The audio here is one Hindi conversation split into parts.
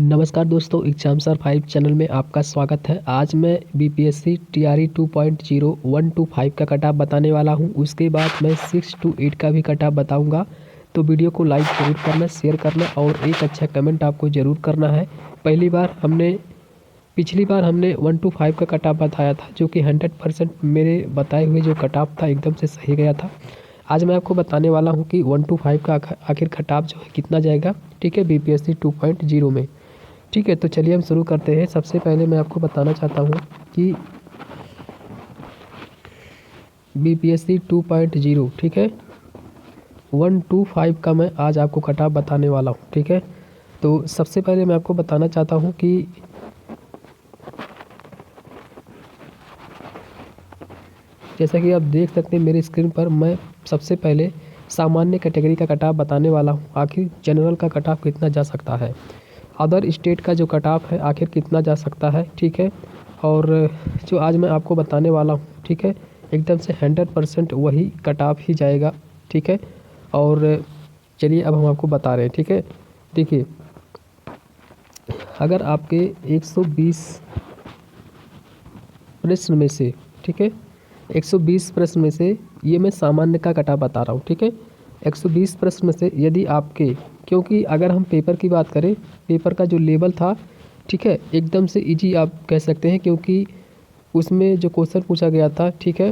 नमस्कार दोस्तों, एग्जाम फाइव चैनल में आपका स्वागत है। आज मैं बीपीएससी टीआरई 2.0 1 to 5 का कट ऑफ बताने वाला हूं। उसके बाद मैं 6 to 8 का भी कट ऑफ बताऊंगा। तो वीडियो को लाइक ज़रूर करना, शेयर करना और एक अच्छा कमेंट आपको ज़रूर करना है। पिछली बार हमने 1 to 5 का कट ऑफ बताया था, जो कि 100% मेरे बताए हुए जो कट ऑफ था एकदम से सही गया था। आज मैं आपको बताने वाला हूं कि 1 to 5 का आखिर कट ऑफ जो है कितना जाएगा, ठीक है, बीपीएससी 2.0 में। ठीक है, तो चलिए हम शुरू करते हैं। सबसे पहले मैं आपको बताना चाहता हूँ कि बीपीएससी 2.0, ठीक है, 1 to 5 का मैं आज आपको कट ऑफ बताने वाला हूँ। ठीक है, तो सबसे पहले मैं आपको बताना चाहता हूँ कि जैसा कि आप देख सकते हैं मेरी स्क्रीन पर, मैं सबसे पहले सामान्य कैटेगरी का कट ऑफ बताने वाला हूँ। आखिर जनरल का कट ऑफ कितना जा सकता है, अदर स्टेट का जो कट ऑफ है आखिर कितना जा सकता है, ठीक है, और जो आज मैं आपको बताने वाला हूँ, ठीक है, एकदम से 100% वही कट ऑफ ही जाएगा। ठीक है, और चलिए अब हम आपको बता रहे हैं। ठीक है, देखिए, अगर आपके 120 प्रश्न में से, ठीक है, 120 प्रश्न में से ये मैं सामान्य का कट ऑफ बता रहा हूँ। ठीक है, 120 प्रश्न में से यदि आपके, क्योंकि अगर हम पेपर की बात करें, पेपर का जो लेवल था, ठीक है, एकदम से इजी आप कह सकते हैं, क्योंकि उसमें जो क्वेश्चन पूछा गया था, ठीक है,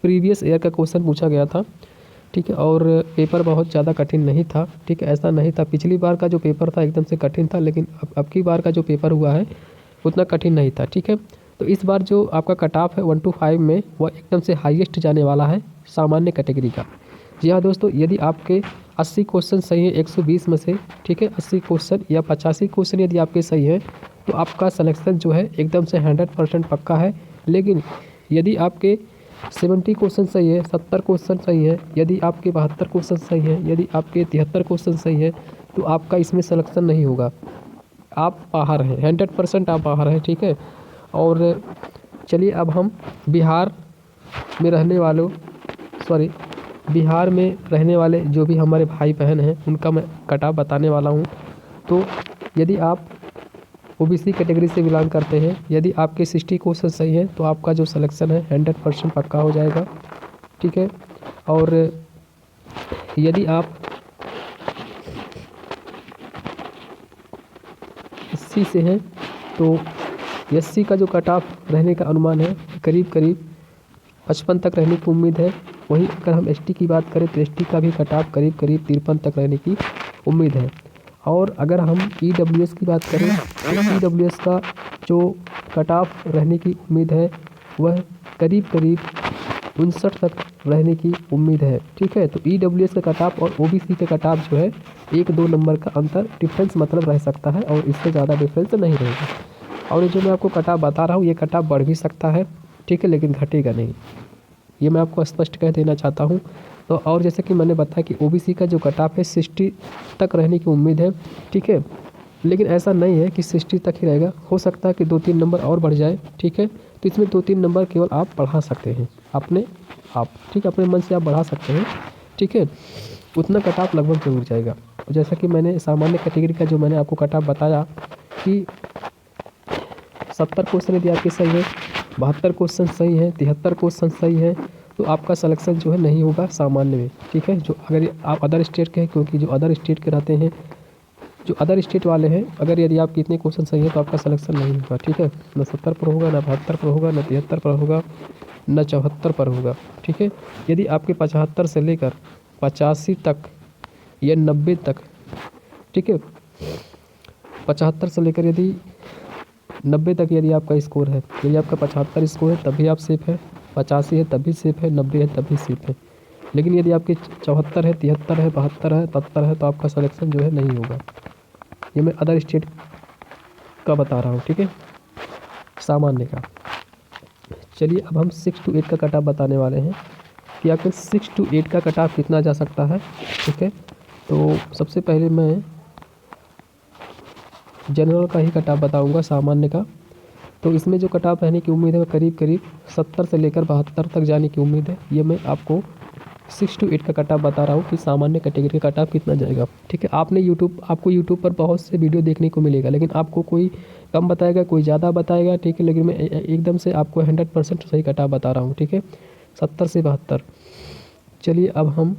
प्रीवियस ईयर का क्वेश्चन पूछा गया था। ठीक है, और पेपर बहुत ज़्यादा कठिन नहीं था। ठीक है, ऐसा नहीं था, पिछली बार का जो पेपर था एकदम से कठिन था, लेकिन अब की बार का जो पेपर हुआ है उतना कठिन नहीं था। ठीक है, तो इस बार जो आपका कट ऑफ है 1 to 5 में, वह एकदम से हाईएस्ट जाने वाला है सामान्य कैटेगरी का। जी हाँ दोस्तों, यदि आपके 80 क्वेश्चन सही है 120 में से, ठीक है, 80 क्वेश्चन या 85 क्वेश्चन यदि आपके सही है, तो आपका सिलेक्शन जो है एकदम से 100% पक्का है। लेकिन यदि आपके 70 क्वेश्चन सही है, 70 क्वेश्चन सही है, यदि आपके 72 क्वेश्चन सही है, यदि आपके 73 क्वेश्चन सही है, तो आपका इसमें सिलेक्शन नहीं होगा, आप बाहर हैं, 100% आप बाहर हैं। ठीक है, और चलिए अब हम बिहार में रहने वाले जो भी हमारे भाई बहन हैं उनका मैं कट ऑफ बताने वाला हूं। तो यदि आप ओबीसी कैटेगरी से बिलोंग करते हैं, यदि आपके 60 क्वेश्चन सही है, तो आपका जो सिलेक्शन है 100% पक्का हो जाएगा। ठीक है, और यदि आप एससी से हैं, तो एससी का जो कट ऑफ रहने का अनुमान है करीब 55 तक रहने की उम्मीद है। वहीं अगर हम एसटी की बात करें, तो एसटी का भी कट ऑफ करीब 53 तक रहने की उम्मीद है। और अगर हम ईडब्ल्यूएस की बात करें, तो ईडब्ल्यूएस का जो कट ऑफ रहने की उम्मीद है वह करीब 59 तक रहने की उम्मीद है। ठीक है, तो ईडब्ल्यूएस का कट ऑफ और ओबीसी का कट ऑफ जो है 1-2 नंबर का अंतर डिफरेंस मतलब रह सकता है, और इससे ज़्यादा डिफरेंस नहीं रहेगा। और ये जो मैं आपको कट ऑफ बता रहा हूँ, ये कट ऑफ बढ़ भी सकता है, ठीक है, लेकिन घटेगा नहीं, ये मैं आपको स्पष्ट कह देना चाहता हूँ। तो और जैसे कि मैंने बताया कि ओबीसी का जो कट ऑफ है 60 तक रहने की उम्मीद है। ठीक है, लेकिन ऐसा नहीं है कि 60 तक ही रहेगा, हो सकता है कि 2-3 नंबर और बढ़ जाए। ठीक है, तो इसमें 2-3 नंबर केवल आप बढ़ा सकते हैं अपने आप, ठीक है, अपने मन से आप बढ़ा सकते हैं। ठीक है, उतना कट ऑफ लगभग जरूर जाएगा। जैसा कि मैंने सामान्य कैटेगरी का जो मैंने आपको कट ऑफ बताया कि 70 क्वेश्चन यदि आपके सही है, 72 क्वेश्चन सही है, 73 क्वेश्चन सही है, तो आपका सिलेक्शन जो है नहीं होगा सामान्य में। ठीक है, जो अगर आप अदर स्टेट के हैं, क्योंकि जो अदर स्टेट के रहते हैं, जो अदर स्टेट वाले हैं, अगर यदि आपके इतने क्वेश्चन सही है तो आपका सिलेक्शन नहीं होगा। ठीक है, न 70 पर होगा, न 72 पर होगा, न 73 पर होगा, न 74 पर होगा। ठीक है, यदि आपके 75 से लेकर 85 तक या 90 तक, ठीक है, 75 से लेकर यदि 90 तक यदि आपका स्कोर है, यदि आपका 75 स्कोर है तभी आप सेफ है, 85 है तभी सेफ है, 90 है तभी सेफ है। लेकिन यदि आपके 74 है, 73 है, 72 है, 73 है, तो आपका सिलेक्शन जो है नहीं होगा। ये मैं अदर स्टेट का बता रहा हूँ, ठीक है, सामान्य का। चलिए अब हम 6 to 8 का कट ऑफ बताने वाले हैं कि आखिर 6 to 8 का कट ऑफ कितना जा सकता है। ठीक है, तो सबसे पहले मैं जनरल का ही कट ऑफ बताऊँगा, सामान्य का। तो इसमें जो कट ऑफ रहने की उम्मीद है वह करीब 70 से लेकर 72 तक जाने की उम्मीद है। ये मैं आपको 6 to 8 का कट ऑफ बता रहा हूँ कि सामान्य कैटेगरी का कट ऑफ कितना जाएगा। ठीक है, आपको यूट्यूब पर बहुत से वीडियो देखने को मिलेगा, लेकिन आपको कोई कम बताएगा, कोई ज़्यादा बताएगा। ठीक है, लेकिन मैं एकदम से आपको 100% सही कट ऑफ बता रहा हूँ। ठीक है, 70 से 72। चलिए अब हम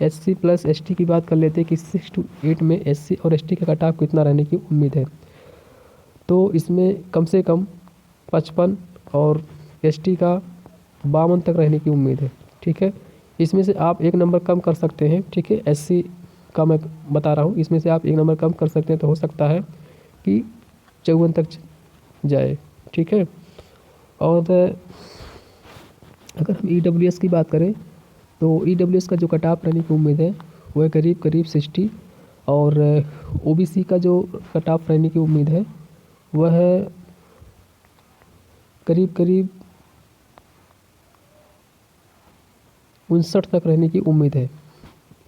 SC प्लस ST की बात कर लेते हैं कि 6 to 8 में SC और ST का कट ऑफ कितना रहने की उम्मीद है। तो इसमें कम से कम 55 और ST का 52 तक रहने की उम्मीद है। ठीक है, इसमें से आप 1 नंबर कम कर सकते हैं। ठीक है, SC का मैं बता रहा हूँ, इसमें से आप 1 नंबर कम कर सकते हैं, तो हो सकता है कि 54 तक जाए। ठीक है, और अगर हम EWS की बात करें तो EWS का जो कट ऑफ रहने की उम्मीद है वह करीब करीब 60, और OBC का जो कट ऑफ रहने की उम्मीद है वह करीब करीब 59 तक रहने की उम्मीद है।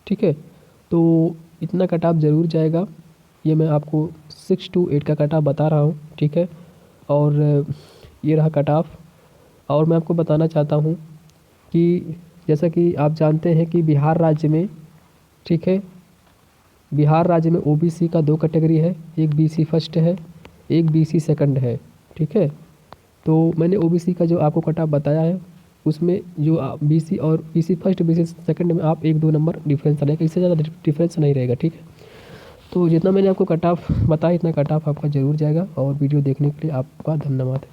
ठीक है, तो इतना कट ऑफ ज़रूर जाएगा, ये मैं आपको 6 to 8 का कट ऑफ बता रहा हूँ। ठीक है, और ये रहा कट ऑफ। और मैं आपको बताना चाहता हूँ कि जैसा कि आप जानते हैं कि बिहार राज्य में, ठीक है, बिहार राज्य में OBC का 2 कैटेगरी है, एक BC फर्स्ट है, एक BC सेकंड है। ठीक है, तो मैंने OBC का जो आपको कट ऑफ बताया है उसमें जो BC और BC फर्स्ट BC सेकंड में आप 1-2 नंबर डिफरेंस रहेगा, इससे ज़्यादा डिफरेंस नहीं रहेगा। ठीक है, तो जितना मैंने आपको कट ऑफ बताया इतना कट ऑफ आपका ज़रूर जाएगा। और वीडियो देखने के लिए आपका धन्यवाद।